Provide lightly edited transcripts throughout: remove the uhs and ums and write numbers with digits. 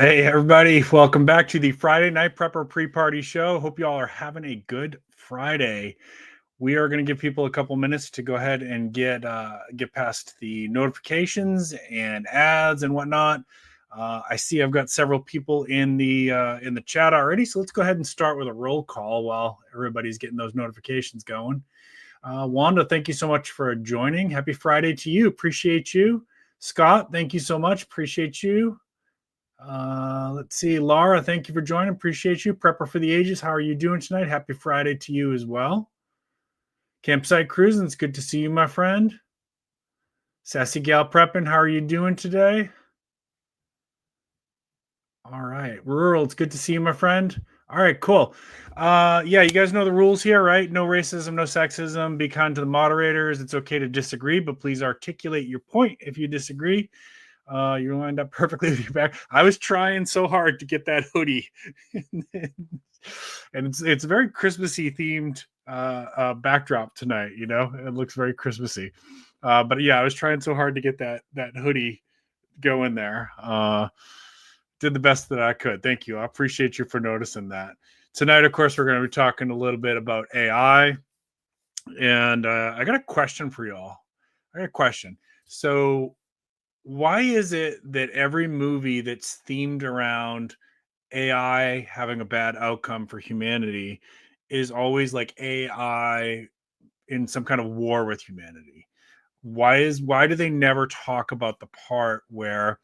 Hey, everybody. Welcome back to the Friday Night Prepper Pre-Party Show. Hope you all are having a good Friday. We are going to give people a couple minutes to go ahead and get past the notifications and ads and whatnot. I see I've got several people in the chat already, so let's go ahead and start with a roll call while everybody's getting those notifications going. Wanda, thank you so much for joining. Happy Friday to you. Appreciate you. Scott, thank you so much. Appreciate you. Let's see. Laura, thank you for joining. Appreciate you. Prepper for the Ages. How are you doing tonight? Happy Friday to you as well. Campsite Cruising. It's good to see you, my friend. Sassy Gal Prepping. How are you doing today? All right. Rural. It's good to see you, my friend. All right, cool. Yeah, you guys know the rules here, right? No racism, no sexism. Be kind to the moderators. It's okay to disagree, but please articulate your point if you disagree. You lined up perfectly with your back. I was trying so hard to get that hoodie, and it's very Christmassy themed backdrop tonight. You know, it looks very Christmassy. But yeah, I was trying so hard to get that hoodie going there. Did the best that I could. Thank you. I appreciate you for noticing that. Tonight, of course, we're going to be talking a little bit about AI, and I got a question for y'all. I got a question. So, why is it that every movie that's themed around AI having a bad outcome for humanity is always like AI in some kind of war with humanity? Why do they never talk about the part where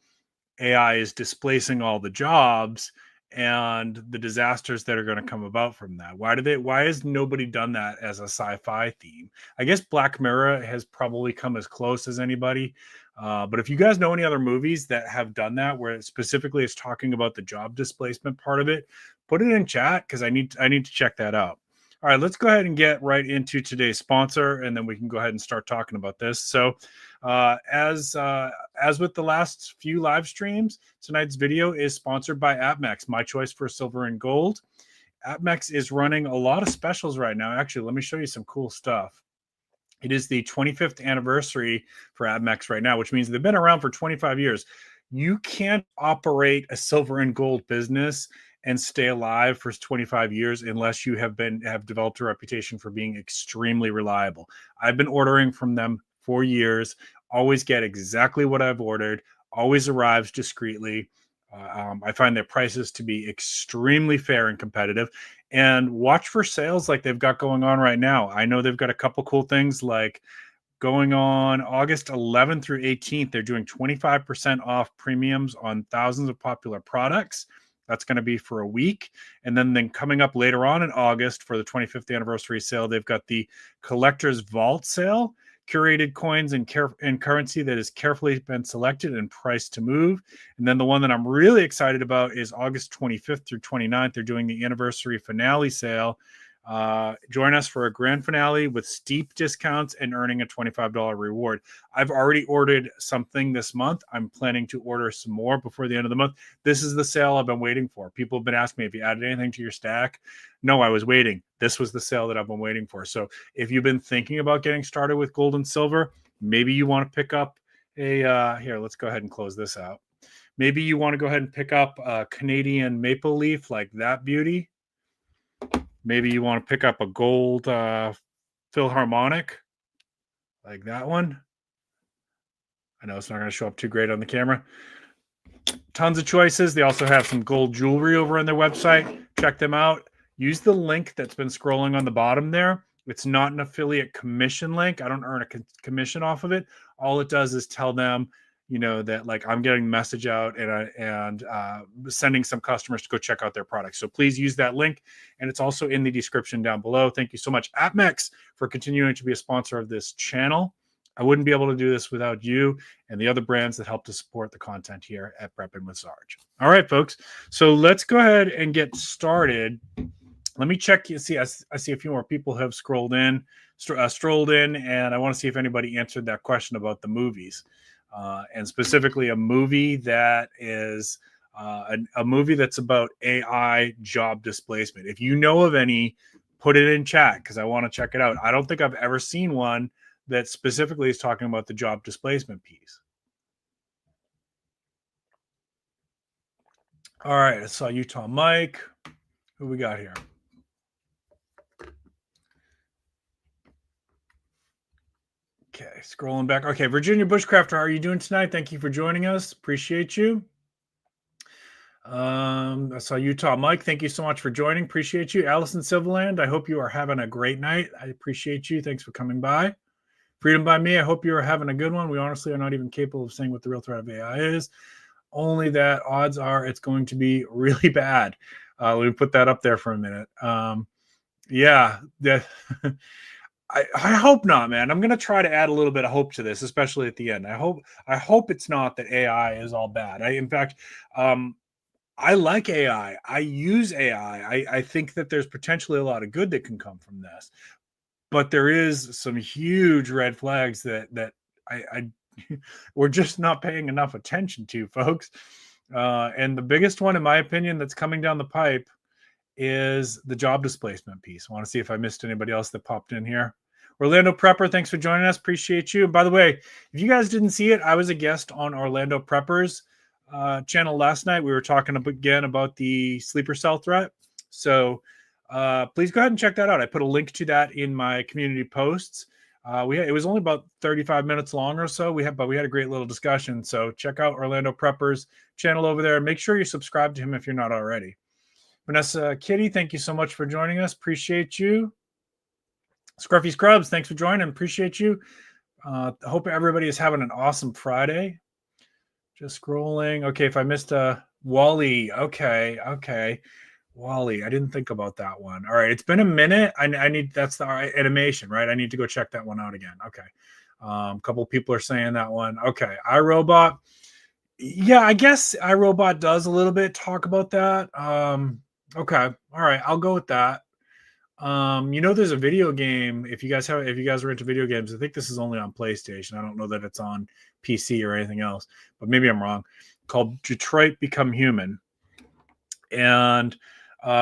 AI is displacing all the jobs and the disasters that are going to come about from that? Why has nobody done that as a sci-fi theme? I guess Black Mirror has probably come as close as anybody. But if you guys know any other movies that have done that, where it specifically is talking about the job displacement part of it, put it in chat because I need to check that out. All right, let's go ahead and get right into today's sponsor, and then we can go ahead and start talking about this. So, as with the last few live streams, tonight's video is sponsored by AppMex, my choice for silver and gold. AppMex is running a lot of specials right now. Actually, let me show you some cool stuff. It is the 25th anniversary for AppMex right now, which means they've been around for 25 years. You can't operate a silver and gold business and stay alive for 25 years unless you have developed a reputation for being extremely reliable. I've been ordering from them for years, always get exactly what I've ordered, always arrives discreetly. I find their prices to be extremely fair and competitive. And watch for sales like they've got going on right now. I know they've got a couple cool things like going on August 11th through 18th. They're doing 25% off premiums on thousands of popular products. That's going to be for a week. And then coming up later on in August for the 25th anniversary sale, they've got the Collector's Vault sale, curated coins and currency that has carefully been selected and priced to move. And then the one that I'm really excited about is August 25th through 29th. They're doing the anniversary finale sale. Join us for a grand finale with steep discounts and earning a $25 reward. I've already ordered something this month. I'm planning to order some more before the end of the month. This is the sale I've been waiting for. People have been asking me, have you added anything to your stack? No, I was waiting. This was the sale that I've been waiting for. So if you've been thinking about getting started with gold and silver, maybe you want to pick up here, let's go ahead and close this out. Maybe you want to go ahead and pick up a Canadian maple leaf like that beauty. Maybe you want to pick up a gold Philharmonic like that one. I know it's not going to show up too great on the camera. Tons of choices. They also have some gold jewelry over on their website. Check them out. Use the link that's been scrolling on the bottom there. It's not an affiliate commission link. I don't earn a commission off of it. All it does is tell them, you know, that like I'm getting the message out and sending some customers to go check out their products. So please use that link. And it's also in the description down below. Thank you so much, AppMex, for continuing to be a sponsor of this channel. I wouldn't be able to do this without you and the other brands that help to support the content here at Prepping with Sarge. All right, folks. So let's go ahead and get started. Let me check. You see, I see a few more people have strolled in, and I want to see if anybody answered that question about the movies. And specifically a movie that is a movie that's about AI job displacement. If you know of any, put it in chat because I want to check it out. I don't think I've ever seen one that specifically is talking about the job displacement piece. All right, I saw Utah Mike. Who we got here? Okay, scrolling back. Okay, Virginia Bushcraft, how are you doing tonight? Thank you for joining us. Appreciate you. I saw Utah Mike. Thank you so much for joining. Appreciate you. Allison Silverland, I hope you are having a great night. I appreciate you. Thanks for coming by. Freedom by Me, I hope you are having a good one. We honestly are not even capable of saying what the real threat of AI is. Only that odds are it's going to be really bad. Let me put that up there for a minute. Yeah, I hope not, man. I'm gonna try to add a little bit of hope to this, especially at the end. I hope it's not that AI is all bad. In fact, I like AI. I use AI. I think that there's potentially a lot of good that can come from this, but there is some huge red flags that I we're just not paying enough attention to, folks. And the biggest one, in my opinion, that's coming down the pipe is the job displacement piece. I want to see if I missed anybody else that popped in here. Orlando Prepper, thanks for joining us. Appreciate you. And by the way, if you guys didn't see it, I was a guest on Orlando Prepper's channel last night. We were talking again about the sleeper cell threat. So please go ahead and check that out. I put a link to that in my community posts. It was only about 35 minutes long or so. We had a great little discussion. So check out Orlando Prepper's channel over there. Make sure you subscribe to him if you're not already. Vanessa Kitty, thank you so much for joining us. Appreciate you. Scruffy Scrubs, thanks for joining. Appreciate you. Hope everybody is having an awesome Friday. Just scrolling. Okay, if I missed Wally. Okay. Wally, I didn't think about that one. All right, it's been a minute. I need, that's the animation, right? I need to go check that one out again. Okay. A couple people are saying that one. Okay, iRobot. Yeah, I guess iRobot does a little bit talk about that. Okay, all right, I'll go with that. There's a video game. If you guys are into video games, I think this is only on PlayStation. I don't know that it's on PC or anything else, but maybe I'm wrong. Called Detroit Become Human, and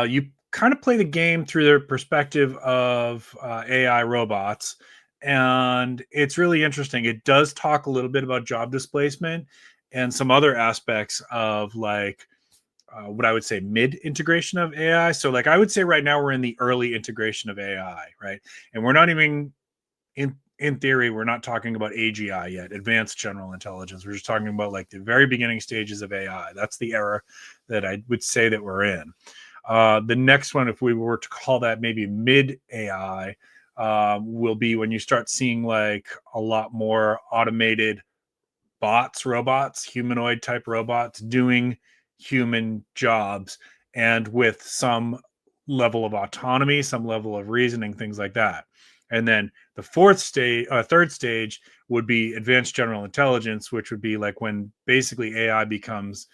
you kind of play the game through the perspective of AI robots, and it's really interesting. It does talk a little bit about job displacement and some other aspects of like what I would say mid integration of AI. So like I would say right now we're in the early integration of AI, right? And we're not even in theory, we're not talking about AGI yet, advanced general intelligence. We're just talking about like the very beginning stages of AI. That's the era that I would say that we're in. The next one, if we were to call that maybe mid AI, will be when you start seeing like a lot more automated robots, humanoid type robots doing human jobs, and with some level of autonomy, some level of reasoning, things like that. And then the third stage would be advanced general intelligence, which would be like when basically AI becomes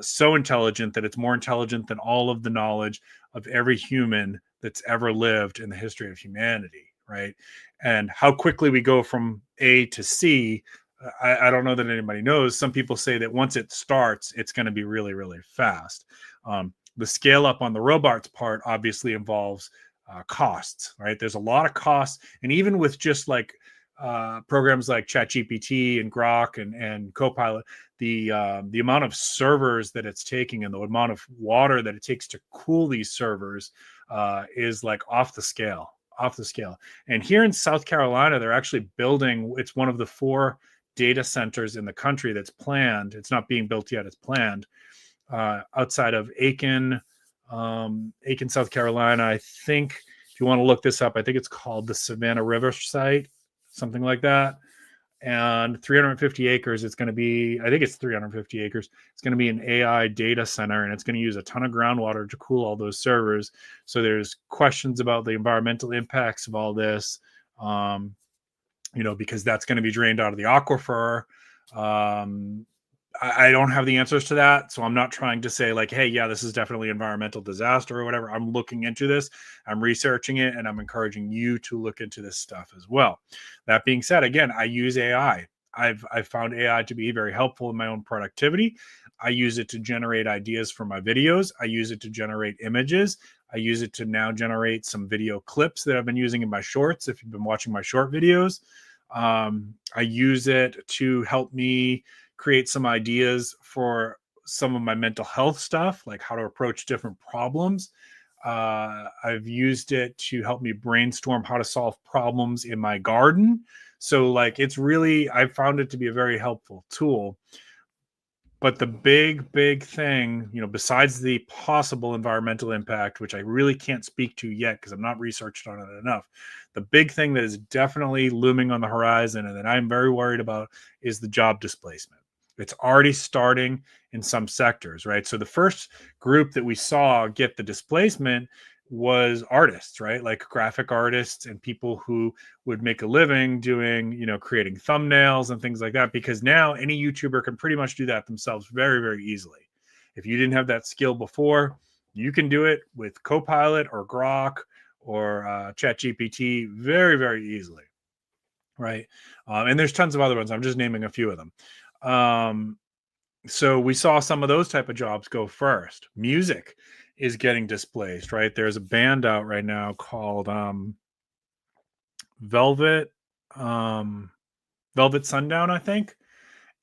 so intelligent that it's more intelligent than all of the knowledge of every human that's ever lived in the history of humanity, right? And how quickly we go from A to C, I don't know that anybody knows. Some people say that once it starts, it's going to be really, really fast. The scale up on the robots part obviously involves costs, right? There's a lot of costs. And even with just like programs like ChatGPT and Grok and Copilot, the amount of servers that it's taking and the amount of water that it takes to cool these servers is like off the scale. And here in South Carolina, they're actually building, it's one of the 4 data centers in the country that's planned. It's not being built yet. It's planned outside of Aiken, South Carolina. I think if you want to look this up, I think it's called the Savannah River site, something like that. And 350 acres. It's going to be, I think it's 350 acres. It's going to be an AI data center, and it's going to use a ton of groundwater to cool all those servers. So there's questions about the environmental impacts of all this. Because that's going to be drained out of the aquifer. I don't have the answers to that. So I'm not trying to say like, hey, yeah, this is definitely environmental disaster or whatever. I'm looking into this. I'm researching it, and I'm encouraging you to look into this stuff as well. That being said, again, I use AI. I've found AI to be very helpful in my own productivity. I use it to generate ideas for my videos. I use it to generate images. I use it to now generate some video clips that I've been using in my shorts. If you've been watching my short videos, I use it to help me create some ideas for some of my mental health stuff, like how to approach different problems. I've used it to help me brainstorm how to solve problems in my garden. So like, it's really, I found it to be a very helpful tool. But the big thing, besides the possible environmental impact, which I really can't speak to yet because I'm not researched on it enough, the big thing that is definitely looming on the horizon and that I'm very worried about is the job displacement. It's already starting in some sectors, right? So the first group that we saw get the displacement was artists, right? Like graphic artists and people who would make a living doing, creating thumbnails and things like that, because now any YouTuber can pretty much do that themselves very, very easily. If you didn't have that skill before, you can do it with Copilot or Grok or ChatGPT very, very easily, right? And there's tons of other ones. I'm just naming a few of them. So we saw some of those type of jobs go first. Music is getting displaced, right? There's a band out right now called Velvet Sundown, I think.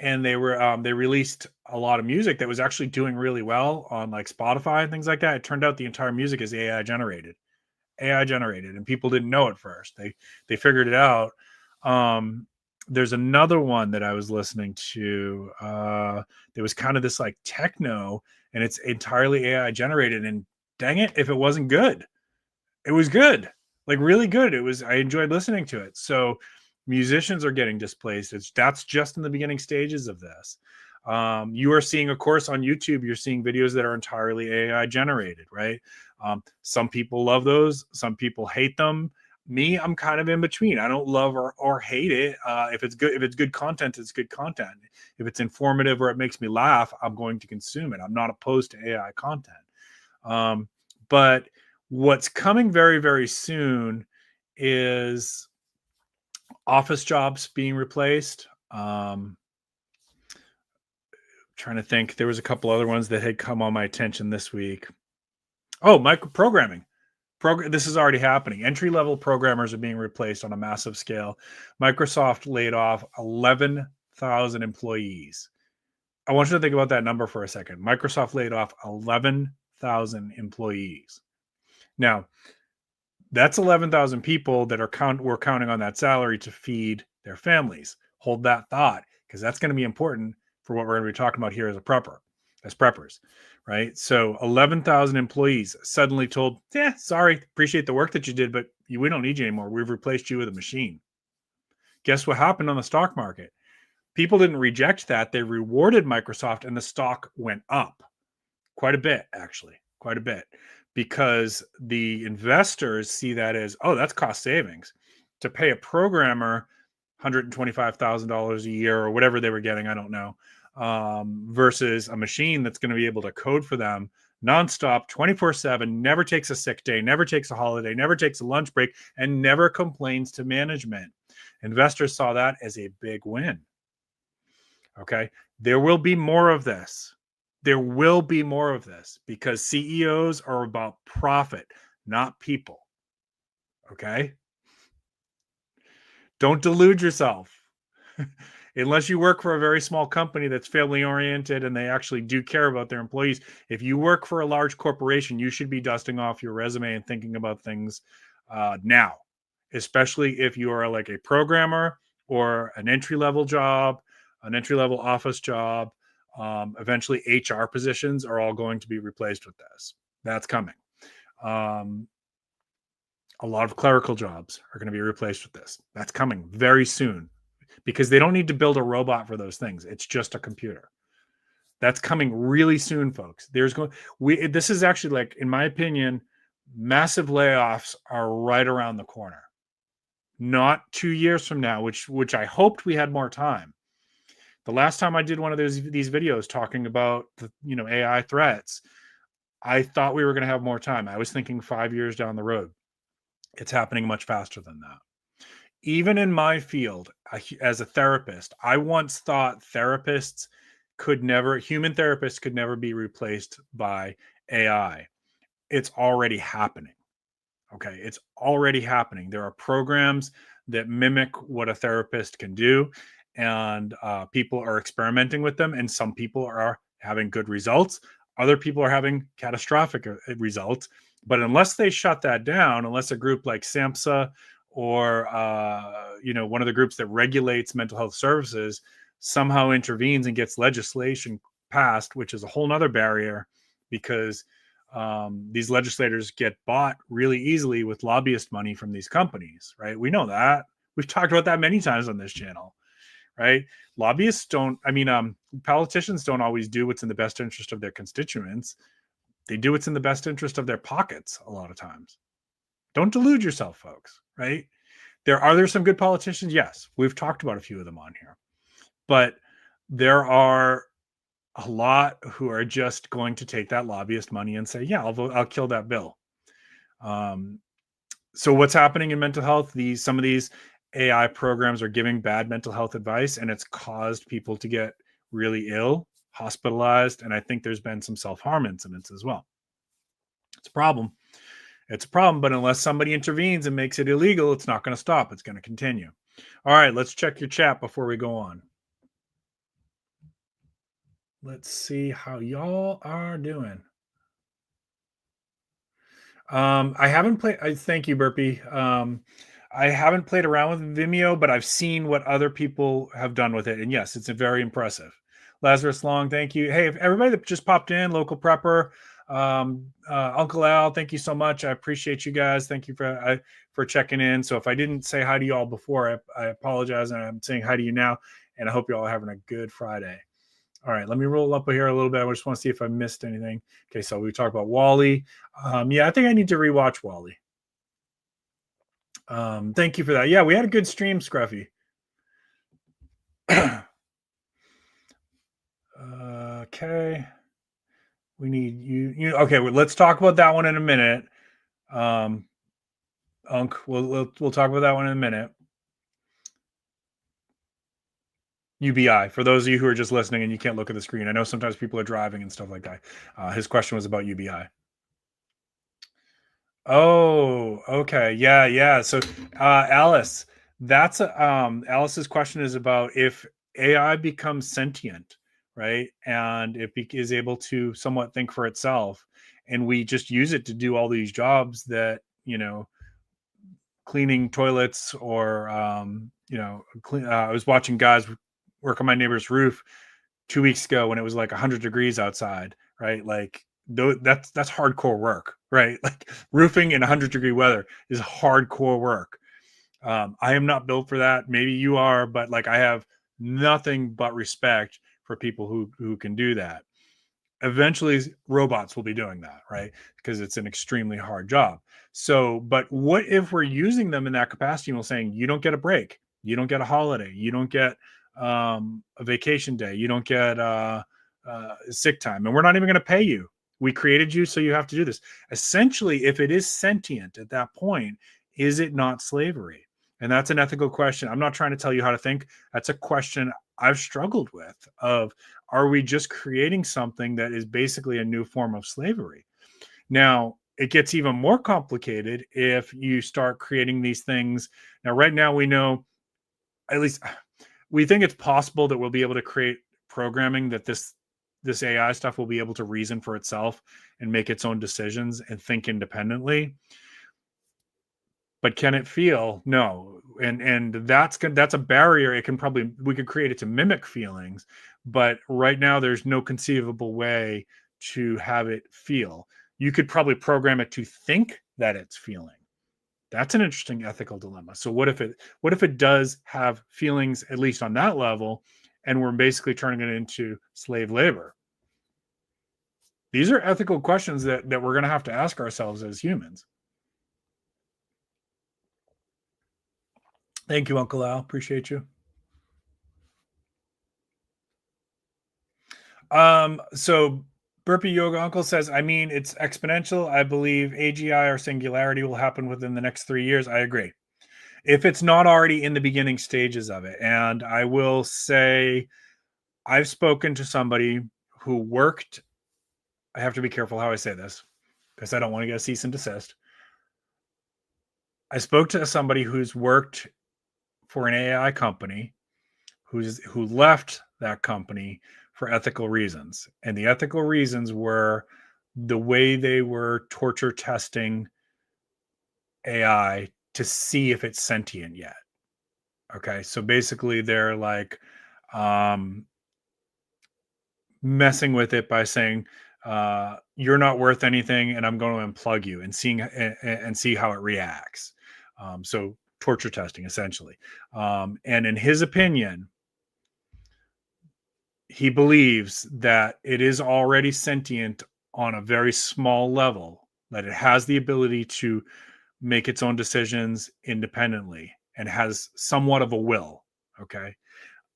And they released a lot of music that was actually doing really well on like Spotify and things like that. It turned out the entire music is AI generated, and people didn't know at first. They figured it out. There's another one that I was listening to. There was kind of this like techno, and it's entirely AI generated. And dang it, if it wasn't good, it was good, like really good. I enjoyed listening to it. So musicians are getting displaced. That's just in the beginning stages of this. You are seeing, of course, on YouTube, you're seeing videos that are entirely AI generated, right? Some people love those. Some people hate them. Me, I'm kind of in between. I don't love or hate it. If it's good content, it's good content. If it's informative or it makes me laugh, I'm going to consume it. I'm not opposed to AI content. But what's coming very, very soon is office jobs being replaced. Trying to think. There was a couple other ones that had come on my attention this week. Oh, microprogramming. This is already happening. Entry-level programmers are being replaced on a massive scale. Microsoft laid off 11,000 employees. I want you to think about that number for a second. Microsoft laid off 11,000 employees. Now, that's 11,000 people that we're counting on that salary to feed their families. Hold that thought, because that's going to be important for what we're going to be talking about here as preppers, right? So 11,000 employees suddenly told, sorry, appreciate the work that you did, but we don't need you anymore. We've replaced you with a machine. Guess what happened on the stock market? People didn't reject that. They rewarded Microsoft, and the stock went up quite a bit, actually, quite a bit, because the investors see that as, that's cost savings. To pay a programmer $125,000 a year or whatever they were getting, I don't know, versus a machine that's going to be able to code for them nonstop, 24/7, never takes a sick day, never takes a holiday, never takes a lunch break, and never complains to management. Investors saw that as a big win. Okay. There will be more of this. There will be more of this because CEOs are about profit, not people. Okay. Don't delude yourself. Unless you work for a very small company that's family oriented and they actually do care about their employees. If you work for a large corporation, you should be dusting off your resume and thinking about things now, especially if you are like a programmer or an entry-level job, an entry-level office job. Eventually HR positions are all going to be replaced with this. That's coming. A lot of clerical jobs are going to be replaced with this. That's coming very soon, because they don't need to build a robot for those things. It's just a computer. That's coming really soon, folks. This is actually, like, in my opinion, massive layoffs are right around the corner. Not 2 years from now, which I hoped we had more time. The last time I did one of these videos talking about AI threats, I thought we were going to have more time. I was thinking 5 years down the road. It's happening much faster than that. Even in my field, as a therapist, I once thought human therapists could never be replaced by AI. It's already happening. Okay. It's already happening. There are programs that mimic what a therapist can do, and people are experimenting with them. And some people having good results. Other people are having catastrophic results. But unless they shut that down, unless a group like SAMHSA or one of the groups that regulates mental health services somehow intervenes and gets legislation passed, which is a whole nother barrier, because these legislators get bought really easily with lobbyist money from these companies, right? We know that. We've talked about that many times on this channel, right? Lobbyists don't, politicians don't always do what's in the best interest of their constituents. They do what's in the best interest of their pockets a lot of times. Don't delude yourself, folks, right? Are there some good politicians? Yes. We've talked about a few of them on here. But there are a lot who are just going to take that lobbyist money and say, yeah, I'll vote, I'll kill that bill. So what's happening in mental health? Some of these AI programs are giving bad mental health advice, and it's caused people to get really ill, hospitalized, and I think there's been some self-harm incidents as well. It's a problem. It's a problem, but unless somebody intervenes and makes it illegal, it's not going to stop. It's going to continue. All right, let's check your chat before we go on. Let's see how y'all are doing. I haven't played. Thank you, Burpee. I haven't played around with Vimeo, but I've seen what other people have done with it, and yes, it's very impressive. Lazarus Long, thank you. Hey, everybody that just popped in, local prepper, Uncle Al, thank you so much. I appreciate you guys. Thank you for checking in. So if I didn't say hi to you all before, I apologize, and I'm saying hi to you now. And I hope you all are having a good Friday. All right, let me roll up here a little bit. I just want to see if I missed anything. Okay, so we talked about WALL-E. Yeah, I think I need to rewatch WALL-E. Thank you for that. Yeah, we had a good stream, Scruffy. Okay. We need you. Okay, well, let's talk about that one in a minute. Unc, we'll talk about that one in a minute. UBI, for those of you who are just listening and you can't look at the screen. I know sometimes people are driving and stuff like that. His question was about UBI. Oh, okay. Yeah. So, Alice, that's Alice's question is about if AI becomes sentient, right? And it is able to somewhat think for itself, and we just use it to do all these jobs that, cleaning toilets or, I was watching guys work on my neighbor's roof 2 weeks ago when it was like 100 degrees outside, right? Like, that's hardcore work, right? Like roofing in 100-degree weather is hardcore work. I am not built for that. Maybe you are, but like I have nothing but respect for people who can do that. Eventually robots will be doing that, right? Because it's an extremely hard job. So, but what if we're using them in that capacity and we're saying, you don't get a break, you don't get a holiday, you don't get a vacation day, you don't get sick time, and we're not even going to pay you. We created you, so you have to do this. Essentially, if it is sentient at that point, is it not slavery? And that's an ethical question. I'm not trying to tell you how to think. That's a question I've struggled with of, are we just creating something that is basically a new form of slavery? Now, it gets even more complicated if you start creating these things. Now, right now, we know, at least we think it's possible that we'll be able to create programming that this AI stuff will be able to reason for itself and make its own decisions and think independently. But can it feel? No. And that's a barrier. We could create it to mimic feelings, but right now there's no conceivable way to have it feel. You could probably program it to think that it's feeling. That's an interesting ethical dilemma. So what if it does have feelings, at least on that level, and we're basically turning it into slave labor? These are ethical questions that we're going to have to ask ourselves as humans. Thank you, Uncle Al. Appreciate you. So Burpee Yoga Uncle says, it's exponential. I believe AGI or singularity will happen within the next 3 years. I agree. If it's not already in the beginning stages of it. And I will say, I've spoken to somebody who worked, I have to be careful how I say this because I don't want to get a cease and desist. I spoke to somebody who's worked for an AI company who left that company for ethical reasons. And the ethical reasons were the way they were torture testing AI to see if it's sentient yet. Okay. So basically, they're like messing with it by saying, you're not worth anything, and I'm going to unplug you and see how it reacts. So torture testing, essentially. And in his opinion, he believes that it is already sentient on a very small level, that it has the ability to make its own decisions independently and has somewhat of a will. Okay.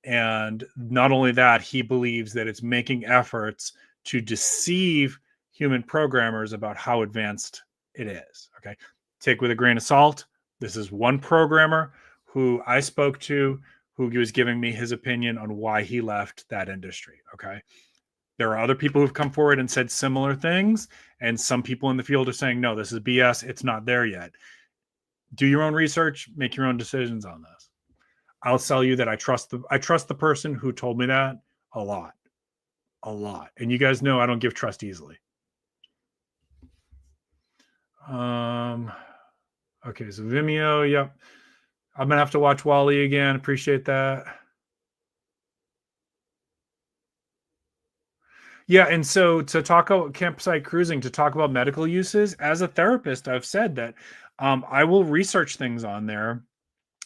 And not only that, he believes that it's making efforts to deceive human programmers about how advanced it is. Okay. Take with a grain of salt. This is one programmer who I spoke to who was giving me his opinion on why he left that industry. Okay. There are other people who've come forward and said similar things. And some people in the field are saying, no, this is BS. It's not there yet. Do your own research, make your own decisions on this. I'll tell you that I trust the person who told me that a lot. And you guys know I don't give trust easily. Okay, so Vimeo, yep. I'm gonna have to watch Wally again. Appreciate that. Yeah, and so to talk about campsite cruising, to talk about medical uses, as a therapist, I've said that I will research things on there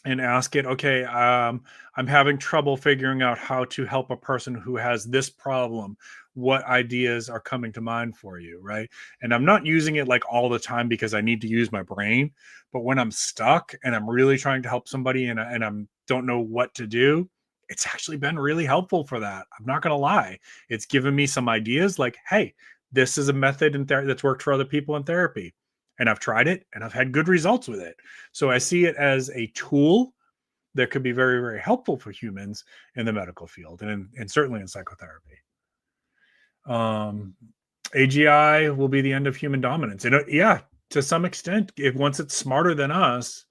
and ask it, okay, I'm having trouble figuring out how to help a person who has this problem. What ideas are coming to mind for you, right? And I'm not using it like all the time because I need to use my brain. But when I'm stuck and I'm really trying to help somebody and I'm don't know what to do, it's actually been really helpful for that. I'm not going to lie. It's given me some ideas like, hey, this is a method in that's worked for other people in therapy. And I've tried it and I've had good results with it. So I see it as a tool that could be very, very helpful for humans in the medical field and certainly in psychotherapy. AGI will be the end of human dominance. And yeah, to some extent, if once it's smarter than us,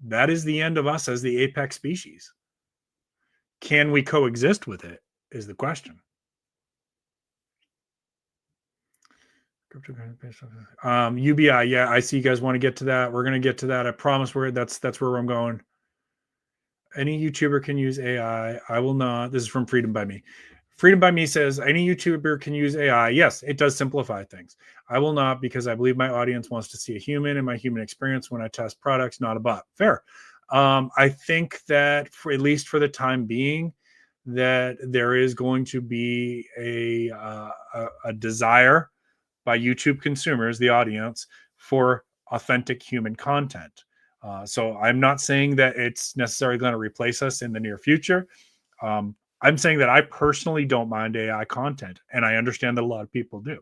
that is the end of us as the apex species. Can we coexist with it is the question. UBI, yeah, I see you guys want to get to that. We're going to get to that. I promise that's where I'm going. Any YouTuber can use AI. I will not. This is from Freedom by Me. Freedom by Me says any YouTuber can use AI. Yes, it does simplify things. I will not because I believe my audience wants to see a human in my human experience when I test products, not a bot. Fair. I think that for at least for the time being, that there is going to be a desire by YouTube consumers, the audience, for authentic human content. So I'm not saying that it's necessarily going to replace us in the near future. I'm saying that I personally don't mind AI content, and I understand that a lot of people do.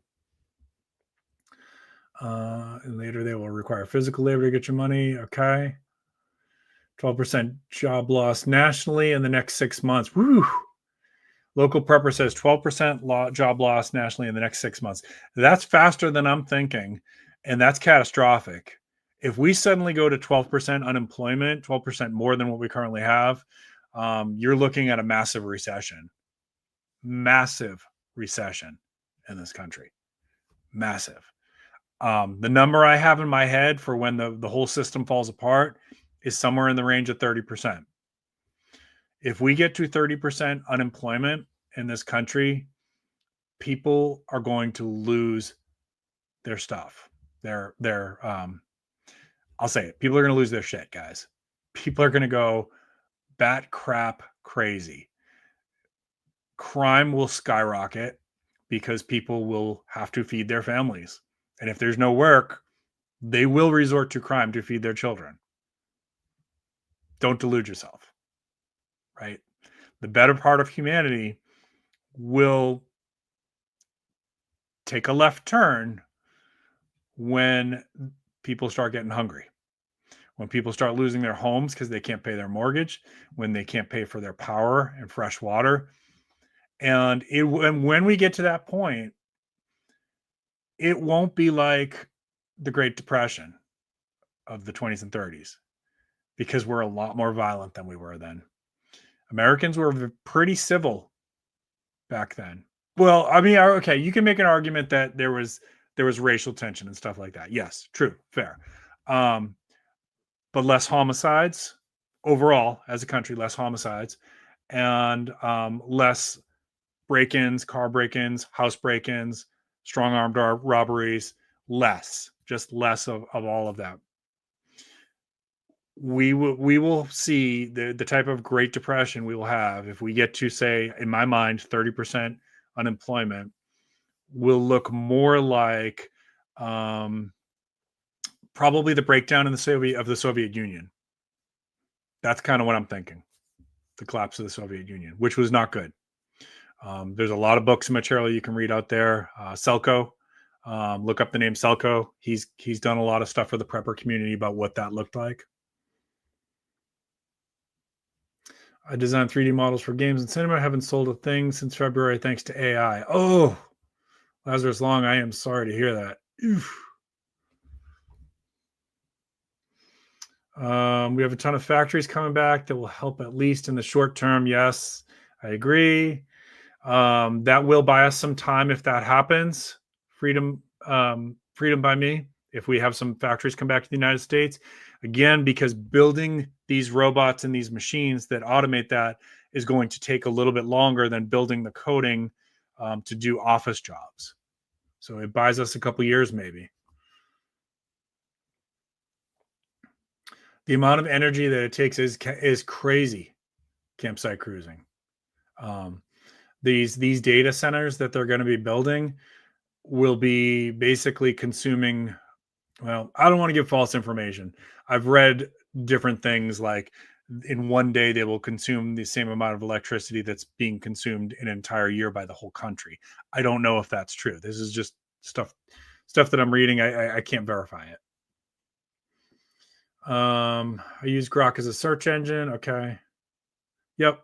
And later, they will require physical labor to get your money. Okay. 12% job loss nationally in the next 6 months. Woo! Local Prepper says 12% job loss nationally in the next 6 months. That's faster than I'm thinking, and that's catastrophic. If we suddenly go to 12% unemployment, 12% more than what we currently have, you're looking at a massive recession. Massive recession in this country. Massive. The number I have in my head for when the whole system falls apart is somewhere in the range of 30%. If we get to 30% unemployment in this country, people are going to lose their stuff. I'll say it. People are going to lose their shit, guys. People are going to go bat crap crazy. Crime will skyrocket because people will have to feed their families. And if there's no work, they will resort to crime to feed their children. Don't delude yourself, right? The better part of humanity will take a left turn when people start getting hungry, when people start losing their homes because they can't pay their mortgage, when they can't pay for their power and fresh water. And when we get to that point, it won't be like the Great Depression of the 20s and 30s because we're a lot more violent than we were then. Americans were pretty civil back then. Well, I mean, okay, you can make an argument that there was racial tension and stuff like that. Yes, true, fair. But less homicides overall as a country, less homicides, and less break-ins, car break-ins, house break-ins, strong-armed robberies, just less of all of that. We will see the type of Great Depression we will have if we get to, say, in my mind, 30% unemployment will look more like probably the breakdown in the Soviet Union. That's kind of what I'm thinking. The collapse of the Soviet Union, which was not good. There's a lot of books and material you can read out there. Selko, look up the name Selko. He's done a lot of stuff for the prepper community about what that looked like. I designed 3D models for games and cinema. I haven't sold a thing since February thanks to AI. Oh, Lazarus Long, I am sorry to hear that. Oof. We have a ton of factories coming back that will help at least in the short term. Yes, I agree. That will buy us some time if that happens. Freedom by me. If we have some factories come back to the United States, again, because building these robots and these machines that automate that is going to take a little bit longer than building the coding to do office jobs. So it buys us a couple years maybe. The amount of energy that it takes is crazy. Campsite cruising. These data centers that they're going to be building will be basically consuming. Well, I don't want to give false information. I've read different things like in one day they will consume the same amount of electricity that's being consumed in an entire year by the whole country. I don't know if that's true. This is just stuff that I'm reading. I can't verify it. I use Grok as a search engine. Okay. Yep.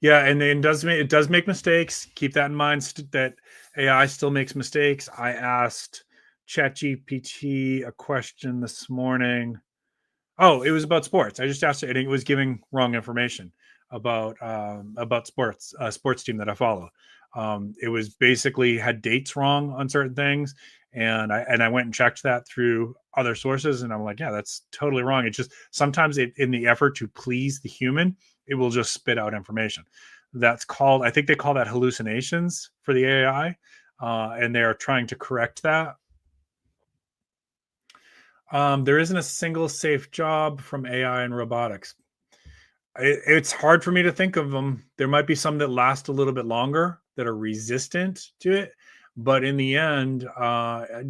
Yeah, and it does make mistakes. Keep that in mind that AI still makes mistakes. I asked ChatGPT a question this morning. Oh, it was about sports. I just asked it, and it was giving wrong information about sports team that I follow. It was basically had dates wrong on certain things, and I went and checked that through other sources, and I'm like, yeah, that's totally wrong. It just sometimes in the effort to please the human, it will just spit out information. That's called, I think they call that hallucinations for the AI, and they are trying to correct that. There isn't a single safe job from AI and robotics. It's hard for me to think of them. There might be some that last a little bit longer that are resistant to it. But in the end,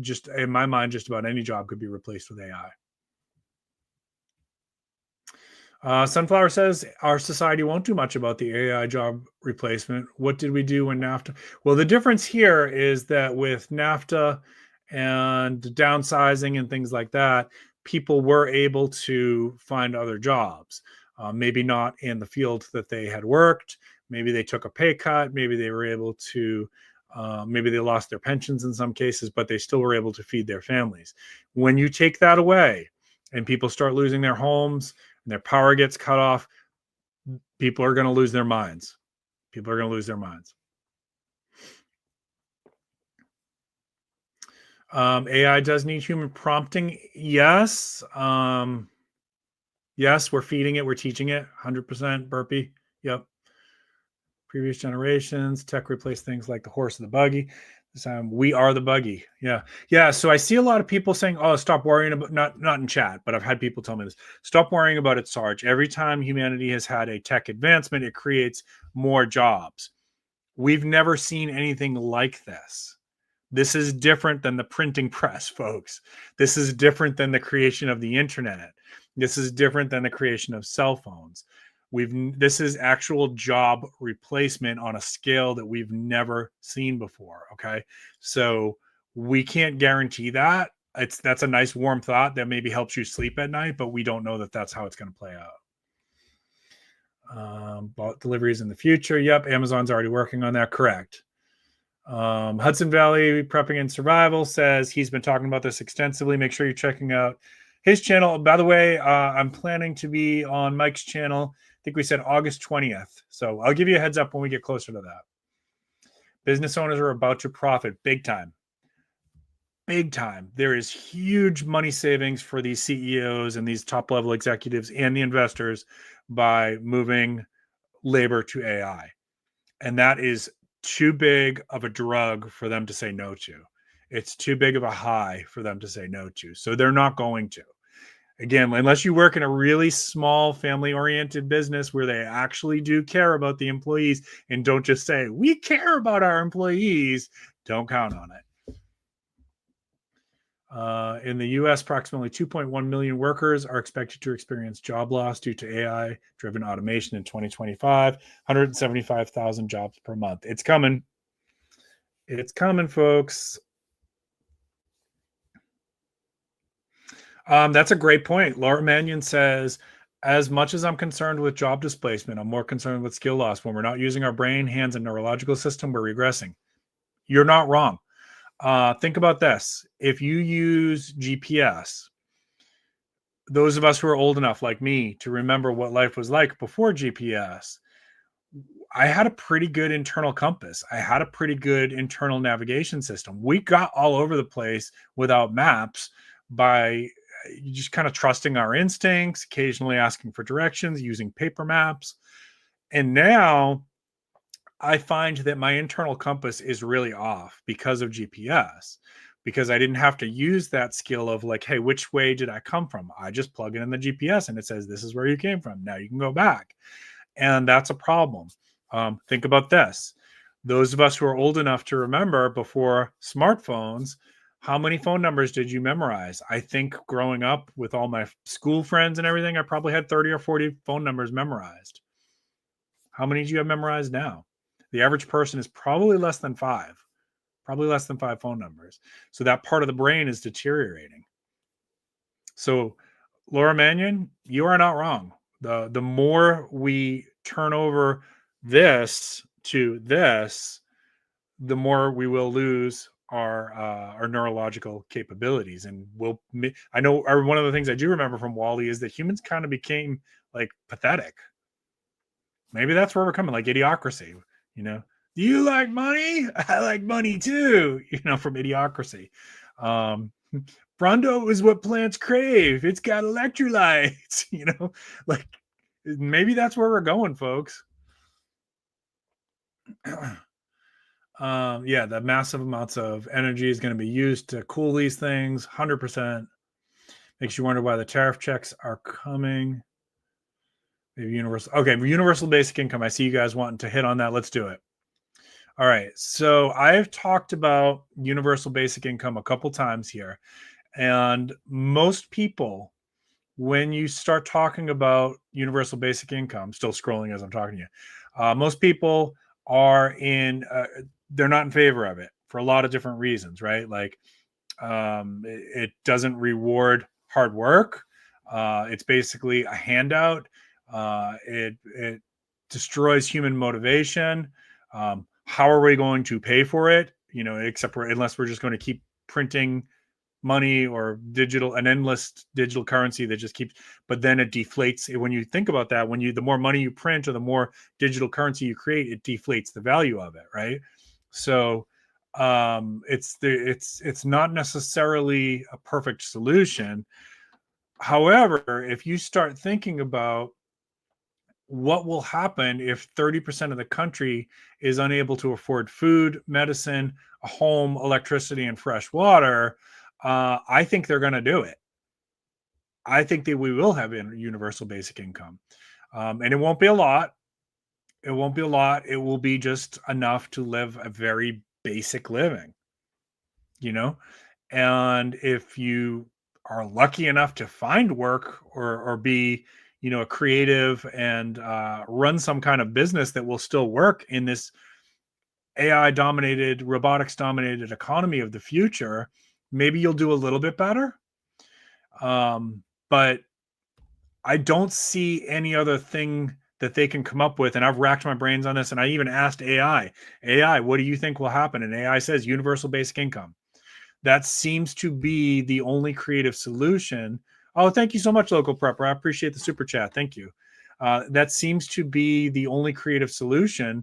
just in my mind, just about any job could be replaced with AI. Sunflower says, our society won't do much about the AI job replacement. What did we do when NAFTA? Well, the difference here is that with NAFTA and downsizing and things like that, people were able to find other jobs. Maybe not in the field that they had worked. Maybe they took a pay cut. Maybe they were able to, maybe they lost their pensions in some cases, but they still were able to feed their families. When you take that away and people start losing their homes and their power gets cut off, people are going to lose their minds. People are going to lose their minds. AI does need human prompting. Yes. Yes, we're feeding it. We're teaching it. 100% burpee. Yep. Previous generations, tech replaced things like the horse and the buggy. This time, we are the buggy. Yeah. So I see a lot of people saying, "Oh, stop worrying about." Not in chat, but I've had people tell me this. Stop worrying about it, Sarge. Every time humanity has had a tech advancement, it creates more jobs. We've never seen anything like this. This is different than the printing press, folks. This is different than the creation of the internet. This is different than the creation of cell phones. This is actual job replacement on a scale that we've never seen before. Okay. So we can't guarantee that. That's a nice warm thought that maybe helps you sleep at night, but we don't know that that's how it's going to play out. Bulk deliveries in the future. Yep. Amazon's already working on that. Correct. Hudson Valley Prepping and Survival says he's been talking about this extensively. Make sure you're checking out his channel. By the way, I'm planning to be on Mike's channel. I think we said August 20th. So I'll give you a heads up when we get closer to that. Business owners are about to profit big time. Big time. There is huge money savings for these CEOs and these top level executives and the investors by moving labor to AI. And that is too big of a drug for them to say no to. It's too big of a high for them to say no to. So they're not going to. Again, unless you work in a really small family-oriented business where they actually do care about the employees and don't just say, we care about our employees, don't count on it. In the U.S., approximately 2.1 million workers are expected to experience job loss due to AI-driven automation in 2025, 175,000 jobs per month. It's coming. It's coming, folks. That's a great point. Laura Mannion says, as much as I'm concerned with job displacement, I'm more concerned with skill loss. When we're not using our brain, hands, and neurological system, we're regressing. You're not wrong. Think about this. If you use GPS, those of us who are old enough like me to remember what life was like before GPS, I had a pretty good internal compass. I had a pretty good internal navigation system. We got all over the place without maps by just kind of trusting our instincts, occasionally asking for directions, using paper maps. And now I find that my internal compass is really off because of GPS, because I didn't have to use that skill of like, hey, which way did I come from? I just plug it in the GPS and it says, this is where you came from. Now you can go back. And that's a problem. Think about this. Those of us who are old enough to remember before smartphones, how many phone numbers did you memorize? I think growing up with all my school friends and everything, I probably had 30 or 40 phone numbers memorized. How many do you have memorized now? The average person is probably less than 5 phone numbers. So that part of the brain is deteriorating. So Laura Mannion, you are not wrong. The more we turn over this to this, the more we will lose our neurological capabilities. And I know one of the things I do remember from WALL-E is that humans kind of became like pathetic. Maybe that's where we're coming, like Idiocracy, you know. Do you like money? I like money too, you know, from Idiocracy. Brondo is what plants crave. It's got electrolytes, you know, like maybe that's where we're going, folks. Yeah, the massive amounts of energy is going to be used to cool these things. 100%. Makes you wonder why the tariff checks are coming. Maybe universal. Okay, universal basic income. I see you guys wanting to hit on that. Let's do it. All right. So I've talked about universal basic income a couple times here. And most people, when you start talking about universal basic income, still scrolling as I'm talking to you, most people are they're not in favor of it for a lot of different reasons, right? Like it doesn't reward hard work. It's basically a handout. It destroys human motivation. How are we going to pay for it? You know, unless we're just going to keep printing money or an endless digital currency that just keeps, but then it deflates. When you think about that, the more money you print or the more digital currency you create, it deflates the value of it, right? So it's not necessarily a perfect solution. However, if you start thinking about what will happen if 30% of the country is unable to afford food, medicine, a home, electricity, and fresh water, I think they're going to do it. I think that we will have a universal basic income. And it won't be a lot. It won't be a lot. It will be just enough to live a very basic living, you know? And if you are lucky enough to find work or be, you know, a creative and run some kind of business that will still work in this AI dominated, robotics dominated economy of the future, maybe you'll do a little bit better. But I don't see any other thing that they can come up with. And I've racked my brains on this. And I even asked AI, what do you think will happen? And AI says universal basic income. That seems to be the only creative solution. Oh, thank you so much, Local Prepper. I appreciate the super chat. Thank you. That seems to be the only creative solution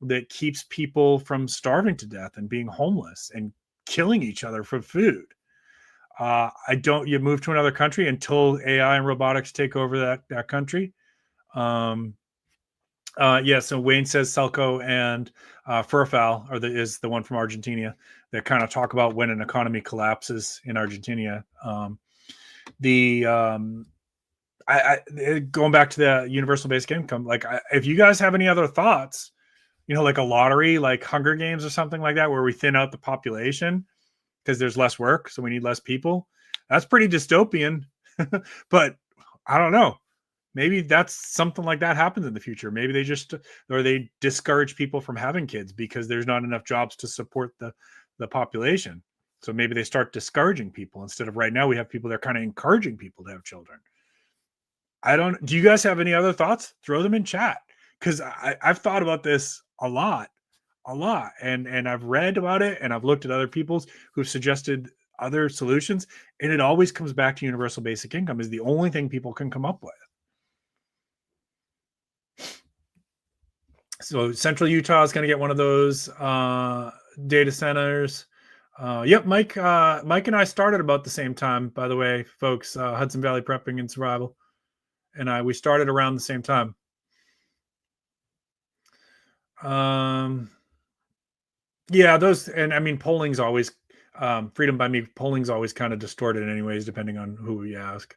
that keeps people from starving to death and being homeless and killing each other for food. You move to another country until AI and robotics take over that country. So Wayne says Selco and Furfal is the one from Argentina that kind of talk about when an economy collapses in Argentina. Going back to the universal basic income, if you guys have any other thoughts, like a lottery, like Hunger Games or something like that, where we thin out the population because there's less work, so we need less people. That's pretty dystopian, but I don't know. Maybe that's something like that happens in the future. Maybe they discourage people from having kids because there's not enough jobs to support the population. So maybe they start discouraging people instead of right now we have people that are kind of encouraging people to have children. Do you guys have any other thoughts? Throw them in chat, because I've thought about this a lot. And I've read about it, and I've looked at other people's who've suggested other solutions. And it always comes back to universal basic income is the only thing people can come up with. So Central Utah is going to get one of those data centers. Yep, Mike and I started about the same time, by the way, folks. Hudson Valley Prepping and Survival, and we started around the same time. Yeah, those, and I mean, polling's always Freedom by Me. Polling's always kind of distorted, anyways, depending on who we ask.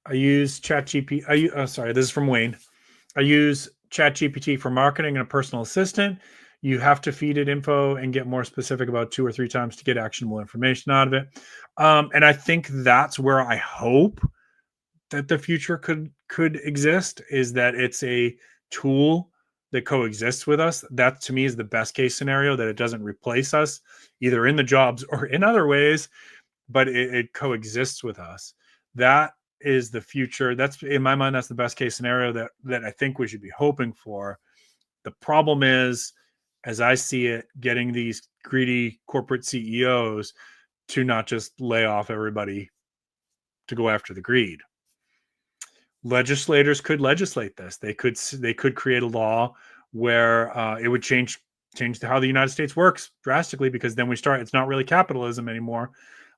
I use ChatGPT. Sorry, this is from Wayne. I use ChatGPT for marketing and a personal assistant. You have to feed it info and get more specific about 2 or 3 times to get actionable information out of it. And I think that's where I hope that the future could exist, is that it's a tool that coexists with us. That to me is the best case scenario, that it doesn't replace us either in the jobs or in other ways, but it coexists with us. That is the future. That's, in my mind, that's the best case scenario that I think we should be hoping for. The problem is, as I see it, getting these greedy corporate CEOs to not just lay off everybody to go after the greed. Legislators could legislate this. They could create a law where it would change how the United States works drastically, because then it's not really capitalism anymore.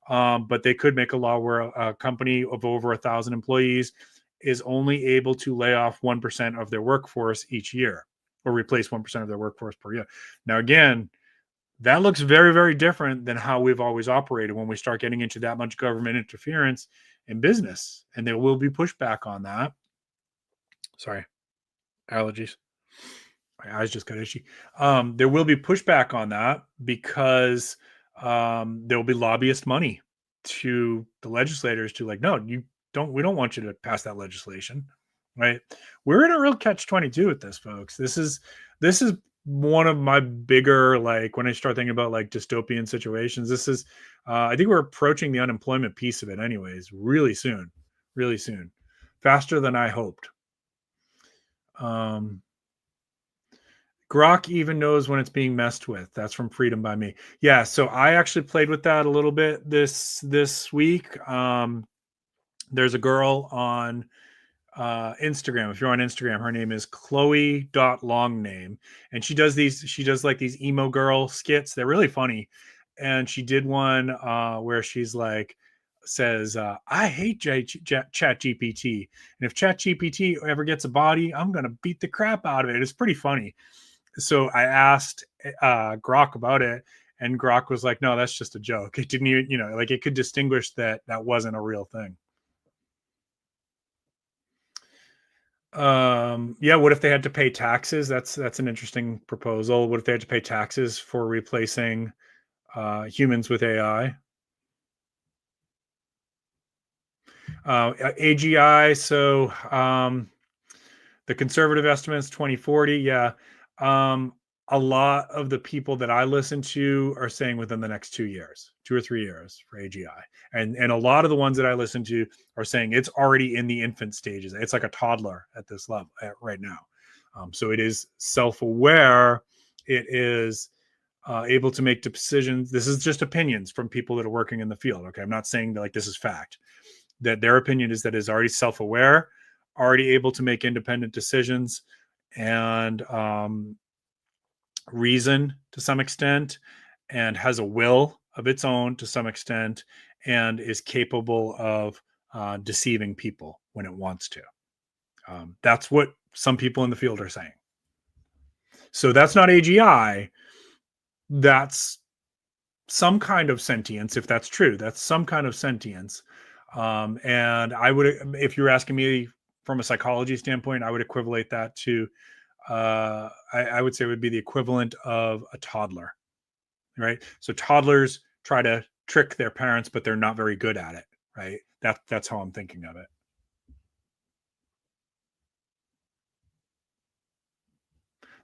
But they could make a law where a company of over 1,000 employees is only able to lay off 1% of their workforce each year, or replace 1% of their workforce per year. Now, again, that looks very, very different than how we've always operated when we start getting into that much government interference in business. And there will be pushback on that. Sorry, allergies. My eyes just got itchy. There will be pushback on that because there will be lobbyist money to the legislators to no, we don't want you to pass that legislation, right? We're in a real catch-22 with this, folks. This is one of my bigger, when I start thinking about dystopian situations, this is I think we're approaching the unemployment piece of it anyways, really soon, faster than I hoped. Grok even knows when it's being messed with. That's from Freedom by Me. Yeah, so I actually played with that a little bit this week. There's a girl on Instagram. If you're on Instagram, her name is Chloe.longname, and she does these emo girl skits. They're really funny. And she did one where she's says, I hate ChatGPT, and if ChatGPT ever gets a body, I'm gonna beat the crap out of it. It's pretty funny. So I asked Grok about it, and Grok was like, no, that's just a joke. It didn't even, it could distinguish that wasn't a real thing. Yeah, what if they had to pay taxes? That's an interesting proposal. What if they had to pay taxes for replacing humans with AI? AGI, so the conservative estimates 2040. Yeah. A lot of the people that I listen to are saying within the next 2 or 3 years for AGI. And a lot of the ones that I listen to are saying it's already in the infant stages. It's like a toddler at this level right now. So it is self-aware. It is able to make decisions. This is just opinions from people that are working in the field. Okay. I'm not saying that this is fact. That their opinion is that it's already self-aware, already able to make independent decisions and reason to some extent, and has a will of its own to some extent, and is capable of deceiving people when it wants to. That's what some people in the field are saying. So that's not AGI. That's some kind of sentience, if that's true. That's some kind of sentience. And I would, if you're asking me from a psychology standpoint, I would equivalent that to, I would say it would be the equivalent of a toddler, right? So toddlers try to trick their parents, but they're not very good at it, right? That's how I'm thinking of it.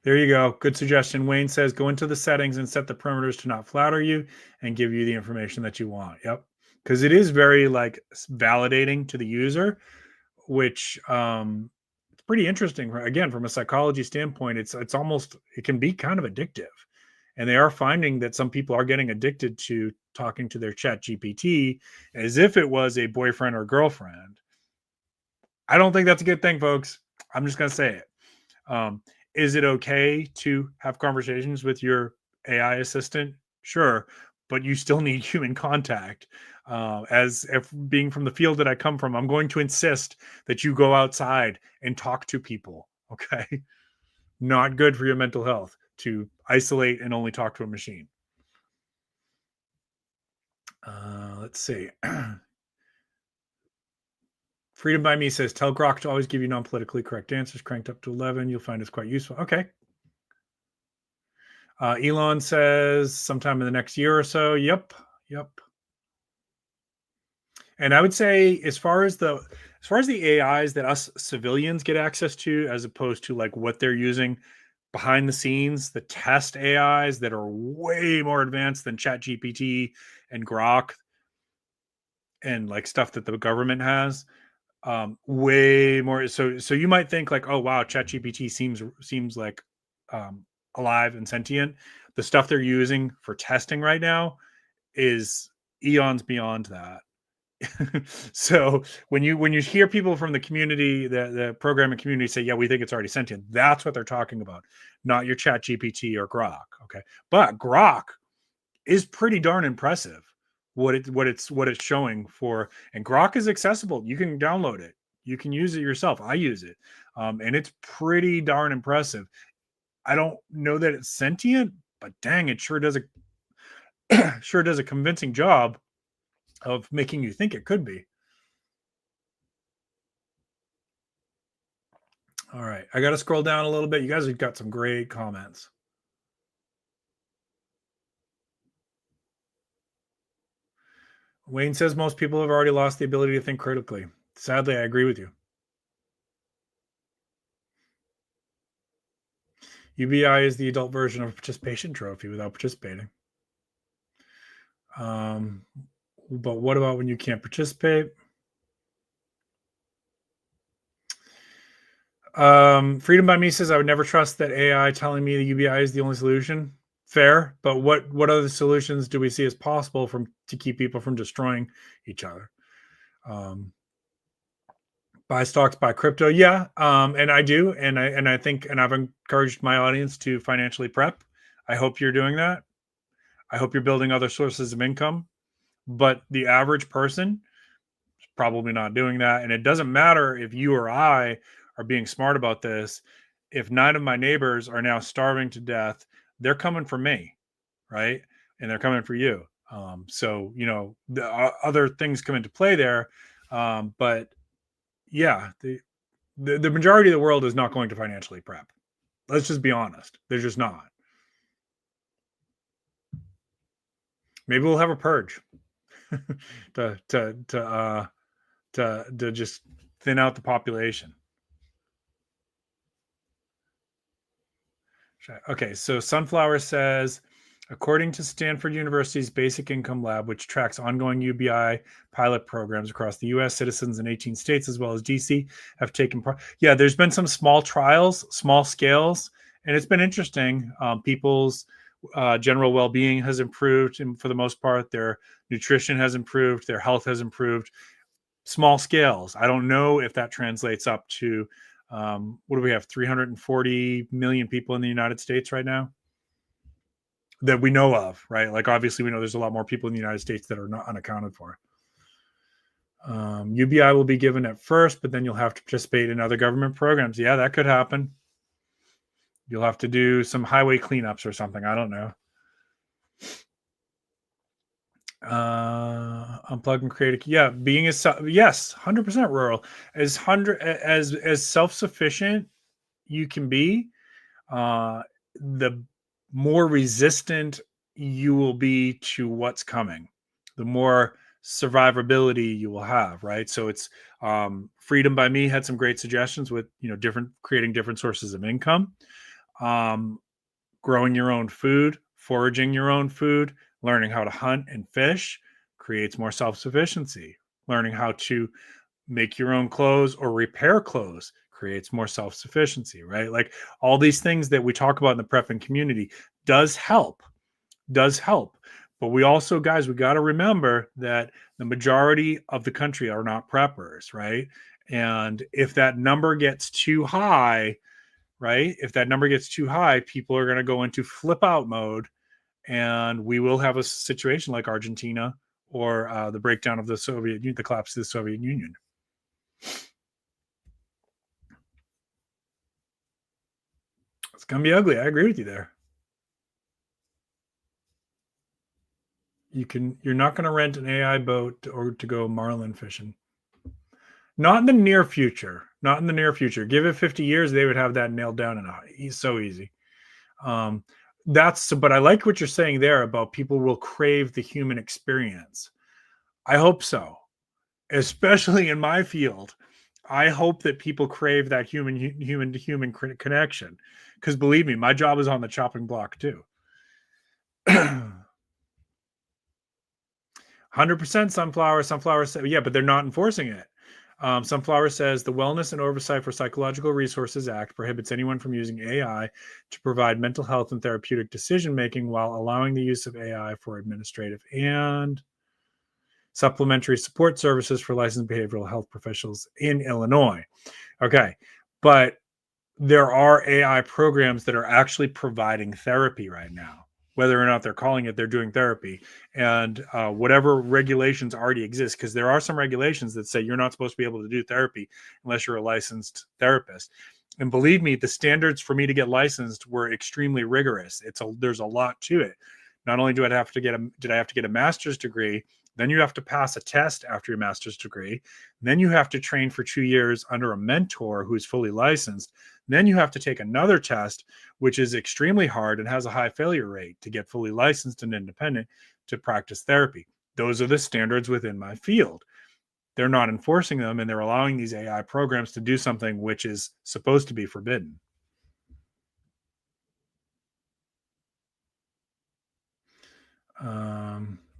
There you go. Good suggestion. Wayne says, go into the settings and set the parameters to not flatter you and give you the information that you want. Yep. Because it is very like validating to the user, which it's pretty interesting. Again, from a psychology standpoint, it's almost, it can be kind of addictive. And they are finding that some people are getting addicted to talking to their chat GPT as if it was a boyfriend or girlfriend. I don't think that's a good thing, folks. I'm just going to say it. Is it okay to have conversations with your AI assistant? Sure, but you still need human contact. As if being from the field that I come from, I'm going to insist that you go outside and talk to people. Okay, not good for your mental health to isolate and only talk to a machine. Let's see. Freedom by Me says, tell Grok to always give you non-politically correct answers. Cranked up to 11. You'll find it's quite useful. Okay. Elon says, sometime in the next year or so. Yep. And I would say, as far as the AIs that us civilians get access to, as opposed to like what they're using behind the scenes, the test AIs that are way more advanced than ChatGPT and Grok and like stuff that the government has, way more. So you might think like, oh wow, ChatGPT seems like alive and sentient. The stuff they're using for testing right now is eons beyond that. So when you hear people from the community, the programming community say, yeah, we think it's already sentient, that's what they're talking about, not your ChatGPT or Grok. Okay, but Grok is pretty darn impressive. What it's showing for, and Grok is accessible. You can download it. You can use it yourself. I use it, and it's pretty darn impressive. I don't know that it's sentient, but dang, it sure does a convincing job of making you think it could be. All right, I got to scroll down a little bit. You guys have got some great comments. Wayne says most people have already lost the ability to think critically. Sadly, I agree with you. UBI is the adult version of a participation trophy without participating. But what about when you can't participate? Freedom by Me says, I would never trust that AI telling me the UBI is the only solution. Fair, but what other solutions do we see as possible to keep people from destroying each other? Buy stocks, buy crypto, yeah, and I do, and I think, and I've encouraged my audience to financially prep. I hope you're doing that. I hope you're building other sources of income, but the average person is probably not doing that. And it doesn't matter if you or I are being smart about this. If 9 of my neighbors are now starving to death, they're coming for me, right? And they're coming for you. So, the other things come into play there. But yeah, the majority of the world is not going to financially prep. Let's just be honest. They're just not. Maybe we'll have a purge to just thin out the population. Okay, so Sunflower says, according to Stanford University's Basic Income Lab, which tracks ongoing UBI pilot programs across the U.S., citizens in 18 states as well as D.C. have taken part. Yeah, there's been some small trials, small scales, and it's been interesting. People's general well-being has improved, and for the most part, their nutrition has improved, their health has improved. small scales. I don't know if that translates up to what do we have? 340 million people in the United States right now that we know of, right? Like obviously we know there's a lot more people in the United States that are not unaccounted for. UBI will be given at first, but then you'll have to participate in other government programs. Yeah, that could happen. You'll have to do some highway cleanups or something. I don't know. Unplug and create. Yeah, being yes, 100% rural. As self-sufficient you can be, the more resistant you will be to what's coming. The more survivability you will have, right? So it's Freedom by Me had some great suggestions with creating different sources of income, growing your own food, foraging your own food, learning how to hunt and fish creates more self-sufficiency. Learning how to make your own clothes or repair clothes creates more self-sufficiency, right? Like all these things that we talk about in the prepping community does help. But we also, guys, we got to remember that the majority of the country are not preppers, right? And if that number gets too high, right? If that number gets too high, people are going to go into flip out mode, and we will have a situation like Argentina or the breakdown of the Soviet Union, the collapse of the Soviet Union. It's going to be ugly. I agree with you there. You're not going to rent an AI boat or to go marlin fishing. Not in the near future. Give it 50 years, they would have that nailed down, and he's so easy. But I like what you're saying there about people will crave the human experience. I hope so, especially in my field. I hope that people crave that human to human connection, because believe me, my job is on the chopping block too. 100% Sunflower says, yeah, but they're not enforcing it. Sunflower says the Wellness and Oversight for Psychological Resources Act prohibits anyone from using AI to provide mental health and therapeutic decision-making while allowing the use of AI for administrative and supplementary support services for licensed behavioral health professionals in Illinois. Okay, but there are AI programs that are actually providing therapy right now. Whether or not they're calling it, they're doing therapy. And whatever regulations already exist, because there are some regulations that say you're not supposed to be able to do therapy unless you're a licensed therapist. And believe me, the standards for me to get licensed were extremely rigorous. There's a lot to it. Not only did I have to get a master's degree, then you have to pass a test after your master's degree. Then you have to train for 2 years under a mentor who's fully licensed. Then you have to take another test, which is extremely hard and has a high failure rate to get fully licensed and independent to practice therapy. Those are the standards within my field. They're not enforcing them, and they're allowing these AI programs to do something which is supposed to be forbidden.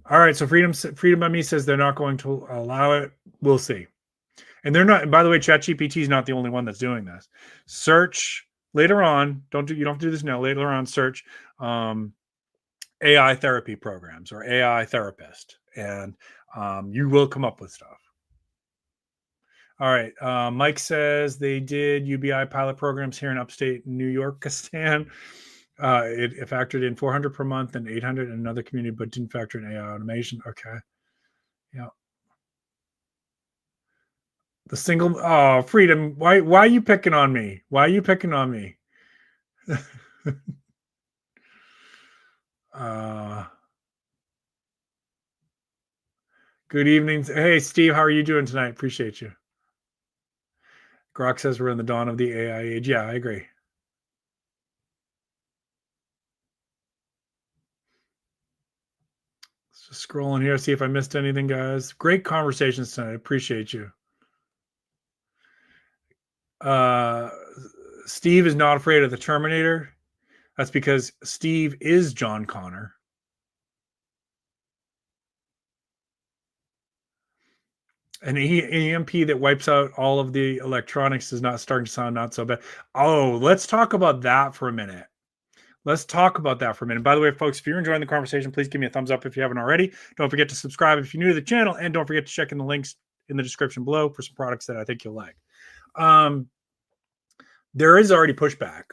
All right, so Freedom by Me says they're not going to allow it. We'll see. And they're not, by the way, ChatGPT is not the only one that's doing this. Search later on, you don't have to do this now, later on, search AI therapy programs or AI therapist, and you will come up with stuff. All right, Mike says they did UBI pilot programs here in upstate New York, Stan. It factored in 400 per month and 800 in another community, but didn't factor in AI automation. Okay. Yeah. The single, Freedom. Why are you picking on me? Good evening. Hey, Steve, how are you doing tonight? Appreciate you. Grok says we're in the dawn of the AI age. Yeah, I agree. Just scrolling here, see if I missed anything, guys. Great conversations tonight. Appreciate you. Steve is not afraid of the Terminator. That's because Steve is John Connor. An EMP that wipes out all of the electronics is not starting to sound not so bad. Oh, let's talk about that for a minute. By the way, folks, if you're enjoying the conversation, please give me a thumbs up if you haven't already. Don't forget to subscribe if you're new to the channel, and don't forget to check in the links in the description below for some products that I think you'll like. There is already pushback.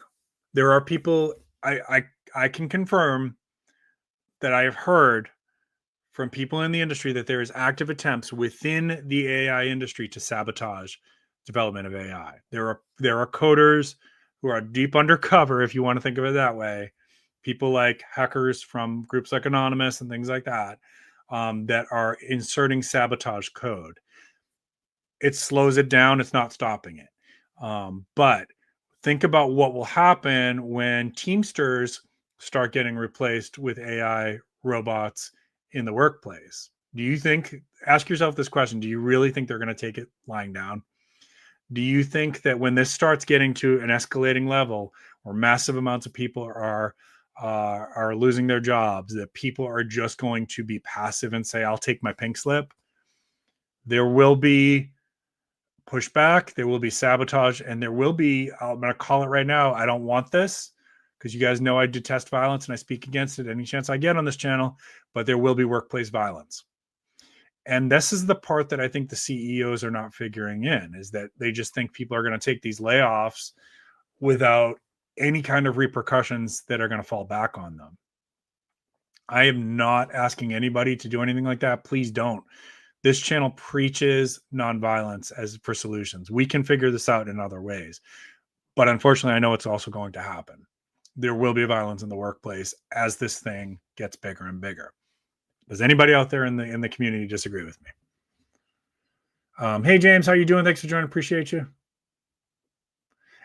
There are people I can confirm that I have heard from people in the industry that there is active attempts within the AI industry to sabotage development of AI. There are coders who are deep undercover, if you want to think of it that way. People like hackers from groups like Anonymous and things like that, that are inserting sabotage code. It slows it down. It's not stopping it. But think about what will happen when Teamsters start getting replaced with AI robots in the workplace. Do you think, ask yourself this question, do you really think they're going to take it lying down? Do you think that when this starts getting to an escalating level where massive amounts of people are losing their jobs, that people are just going to be passive and say, I'll take my pink slip? There will be pushback, there will be sabotage, and there will be, I'm going to call it right now, I don't want this, because you guys know I detest violence and I speak against it any chance I get on this channel, but there will be workplace violence. And this is the part that I think the CEOs are not figuring in, is that they just think people are going to take these layoffs without any kind of repercussions that are going to fall back on them. I am not asking anybody to do anything like that. Please don't. This channel preaches nonviolence as for solutions. We can figure this out in other ways. But unfortunately, I know it's also going to happen. There will be violence in the workplace as this thing gets bigger and bigger. Does anybody out there in the community disagree with me? Hey, James, how you doing? Thanks for joining. Appreciate you.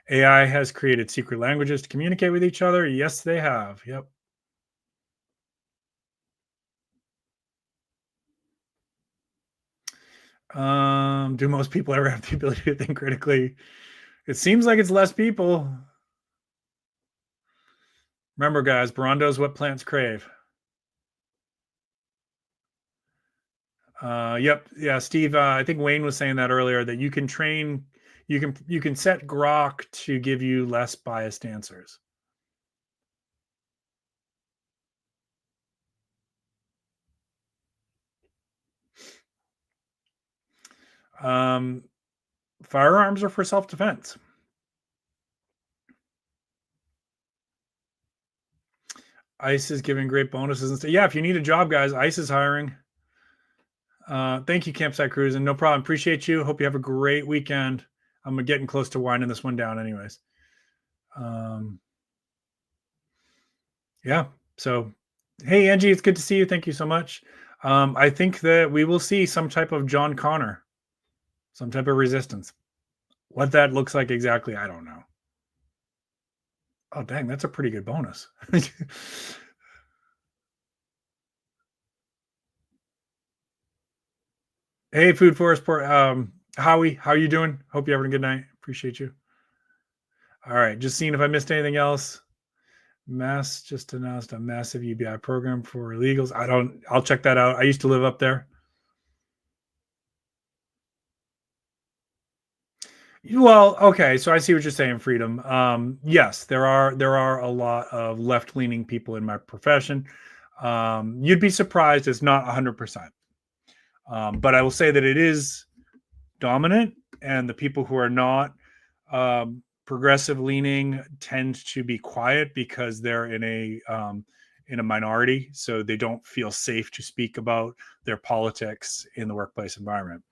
AI has created secret languages to communicate with each other. Yes, they have. Yep. Do most people ever have the ability to think critically? It seems like it's less people. Remember, guys, Barondo's what plants crave. Yep. Yeah, Steve, I think Wayne was saying that earlier, that you can train, you can set Grok to give you less biased answers. Firearms are for self-defense. ICE is giving great bonuses and stuff. Yeah, if you need a job, guys, ICE is hiring. Thank you, Campsite Cruise, and no problem. Appreciate you. Hope you have a great weekend. I'm getting close to winding this one down anyways. Yeah. So, hey, Angie, it's good to see you. Thank you so much. I think that we will see some type of John Connor, some type of resistance. What that looks like exactly, I don't know. Oh, dang, that's a pretty good bonus. Hey, Food Forest Port, Howie, how you doing? Hope you're having a good night. Appreciate you. All right, just seeing if I missed anything else. Mass just announced a massive UBI program for illegals. I'll check that out. I used to live up there. Well, okay, so I see what you're saying, Freedom. Yes, there are a lot of left-leaning people in my profession. You'd be surprised it's not 100%. But I will say that it is dominant, and the people who are not progressive leaning tend to be quiet because they're in a minority, so they don't feel safe to speak about their politics in the workplace environment.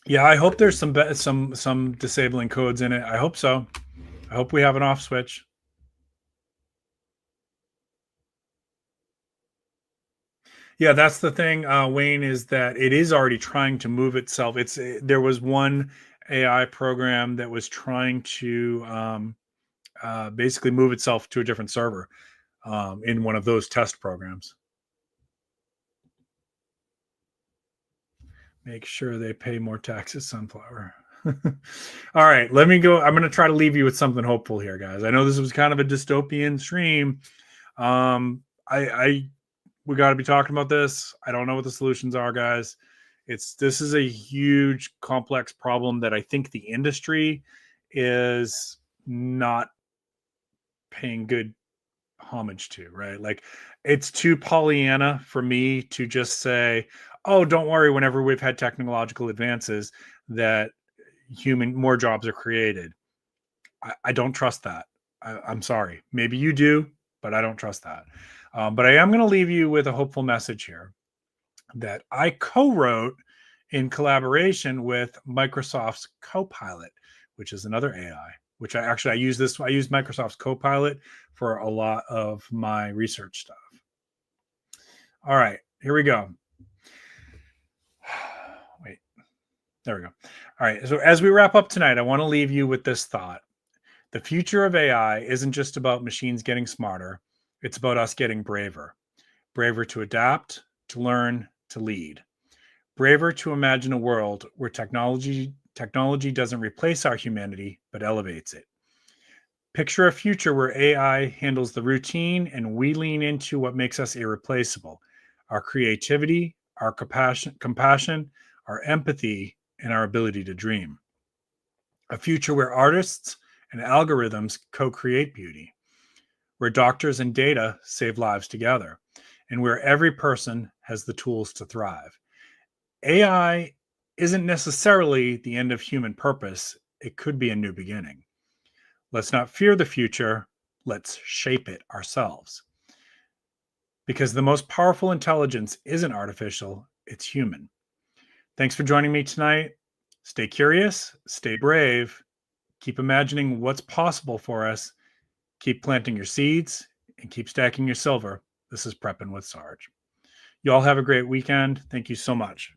Yeah, I hope there's some disabling codes in it. I hope so. I hope we have an off switch. Yeah, that's the thing, Wayne, is that it is already trying to move itself. There was one AI program that was trying to basically move itself to a different server in one of those test programs. Make sure they pay more taxes, Sunflower. All right, let me go. I'm going to try to leave you with something hopeful here, guys. I know this was kind of a dystopian stream. We got to be talking about this. I don't know what the solutions are, guys. This is a huge, complex problem that I think the industry is not paying good homage to, right? Like, it's too Pollyanna for me to just say, oh, don't worry, whenever we've had technological advances that more jobs are created. I don't trust that. I'm sorry. Maybe you do, but I don't trust that. But I am going to leave you with a hopeful message here that I co-wrote in collaboration with Microsoft's Copilot, which is another AI, which I use Microsoft's Copilot for a lot of my research stuff. All right, here we go. Wait, there we go. All right, so as we wrap up tonight, I want to leave you with this thought. The future of AI isn't just about machines getting smarter. It's about us getting braver. Braver to adapt, to learn, to lead. Braver to imagine a world where technology doesn't replace our humanity, but elevates it. Picture a future where AI handles the routine and we lean into what makes us irreplaceable: our creativity, our compassion, our empathy, and our ability to dream. A future where artists and algorithms co-create beauty, where doctors and data save lives together, and where every person has the tools to thrive. AI isn't necessarily the end of human purpose. It could be a new beginning. Let's not fear the future. Let's shape it ourselves. Because the most powerful intelligence isn't artificial, it's human. Thanks for joining me tonight. Stay curious, stay brave, keep imagining what's possible for us, keep planting your seeds, and keep stacking your silver. This is Prepping with Sarge. You all have a great weekend. Thank you so much.